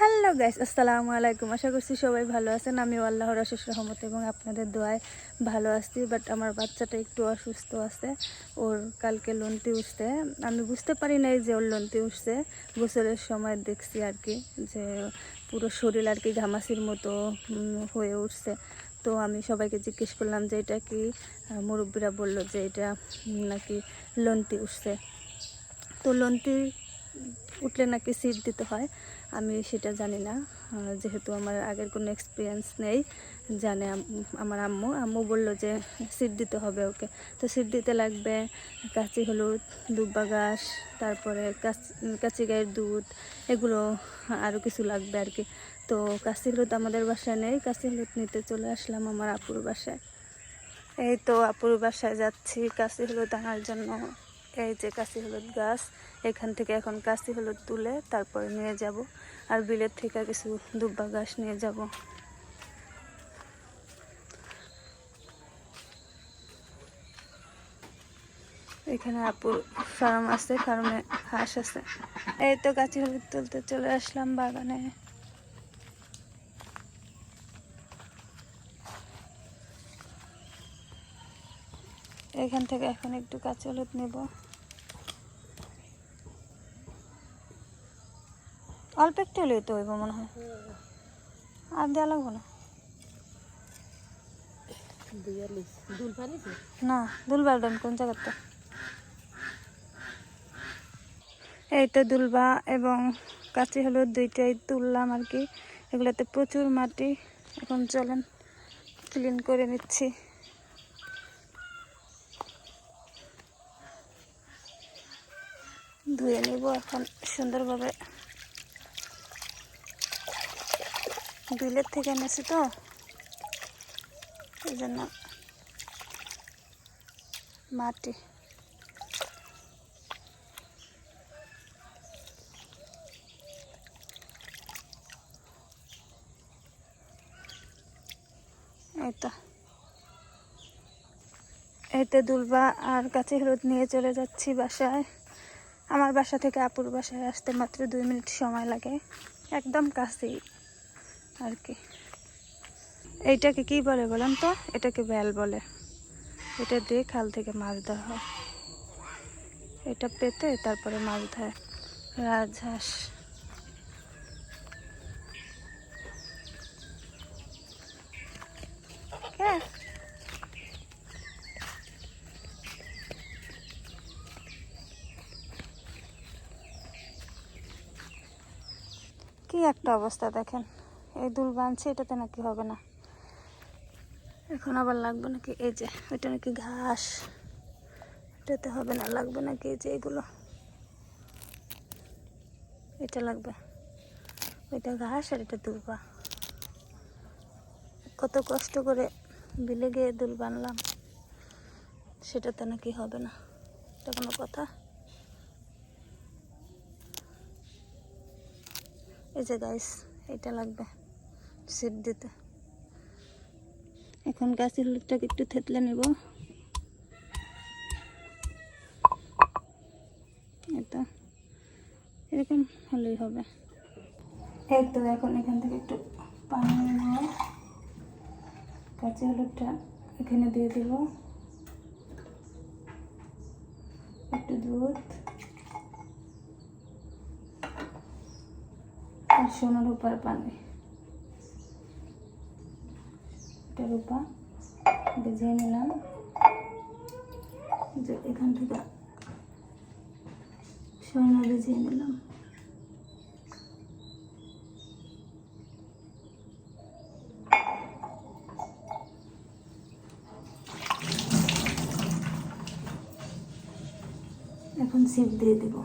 Hello guys, আসসালামু আলাইকুম। আশা করছি সবাই ভালো আছেন। আমিও আল্লাহর অশেষ রহমতে এবং আপনাদের দোয়ায় ভালো আছি। বাট আমার বাচ্চাটা একটু অসুস্থ আছে। ওর কালকে লন্তি উঠছে। আমি বুঝতে পারি নাই যে ওর লন্তি উঠছে। গোসলের সময় দেখছি আর কি যে পুরো শরীর আর কি ঘামাচির মতো হয়ে উঠছে। তো আমি সবাইকে জিজ্ঞেস করলাম যে এটা কি, মুরব্বীরা বললো যে এটা নাকি লন্তি উঠছে। তো লন্তি উঠলে নাকি সিট দিতে হয়, আমি সেটা জানি না। যেহেতু আমার আগের কোনো এক্সপিরিয়েন্স নেই, জানে আমার আম্মু বললো যে সিট দিতে হবে ওকে। তো সিট দিতে লাগবে কাঁচি হলুদ, দুব্বা ঘাস, তারপরে কাঁচি গায়ের দুধ, এগুলো আরও কিছু লাগবে আর কি। তো কাঁচি হলুদ আমাদের বাসায় নেই, কাঁচি হলুদ নিতে চলে আসলাম আমার আপুর বাসায়। এই তো আপুর বাসায় যাচ্ছি কাঁচি হলুদ আনার জন্য। এই যে কাঁচি হলুদ গাছ, এখান থেকে এখন কাঁচি হলুদ তুলে তারপরে নিয়ে যাব। আর বিলের থেকে কিছু দুব্বা ঘাস নিয়ে যাব। এখানে আপুর ফার্ম আছে, ফার্মে হাঁস আছে। এই তো কাঁচি হলুদ তুলতে চলে আসলাম বাগানে। এখান থেকে এখন একটু কাঁচি হলুদ নেব। অল্প একটু হলেই তো হইব মনে হয়, আর দেওয়া লাগবো না। না, দুলবার কোন জায়গাটা? এই তো দুলবা এবং কাঁচি হলুদ দুইটাই তুললাম আর কি। এগুলোতে প্রচুর মাটি, এখন চলেন ক্লিন করে নিচ্ছি। ধুয়ে নিব এখন সুন্দরভাবে। বিলের থেকে এনেছি তো, এই জন্য মাটি। এই তো দুলবা আর কাঁচি হলুদ নিয়ে চলে যাচ্ছি বাসায়। আমার বাসা থেকে আপুর বাসায় আসতে মাত্র 2 মিনিট সময় লাগে, একদম কাছেই আর কি। এইটাকে কি বলে বলেন তো? এটাকে বেল বলে। এটা দিয়ে খাল থেকে মাছ ধরা হয়। এটা পেতে তারপরে মাছ ধরে রাজহাঁস। হ্যাঁ, কি একটা অবস্থা দেখেন। এই দুল বাঁধছে, এটাতে নাকি হবে না, এখন আবার লাগবে নাকি। এই যে ওইটা নাকি ঘাস, এটাতে হবে না, লাগবে নাকি এই যে এগুলো, এটা লাগবে। ওইটা ঘাস আর এটা দুলবা। কত কষ্ট করে বিলে গিয়ে দুল বানলাম, সেটাতে নাকি হবে না, এটা কোনো কথা? এই যে গাইস, এটা লাগবে সিট দিতে। এখন গাছের হলুদটাকে একটু থেতলে নেব। এটা এরকম হলেই হবে। এই তো এখন এখান থেকে একটু পানি নেব, কাঁচা হলুদটা এখানে দিয়ে দেব, একটু দুধ আর সোনার উপর পানি। এটা রূপা ভিজিয়ে নিলাম, যে এখান থেকে সোনা ভিজিয়ে নিলাম। এখন সিপ দিয়ে দেব।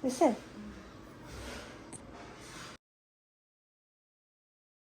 বুঝছে?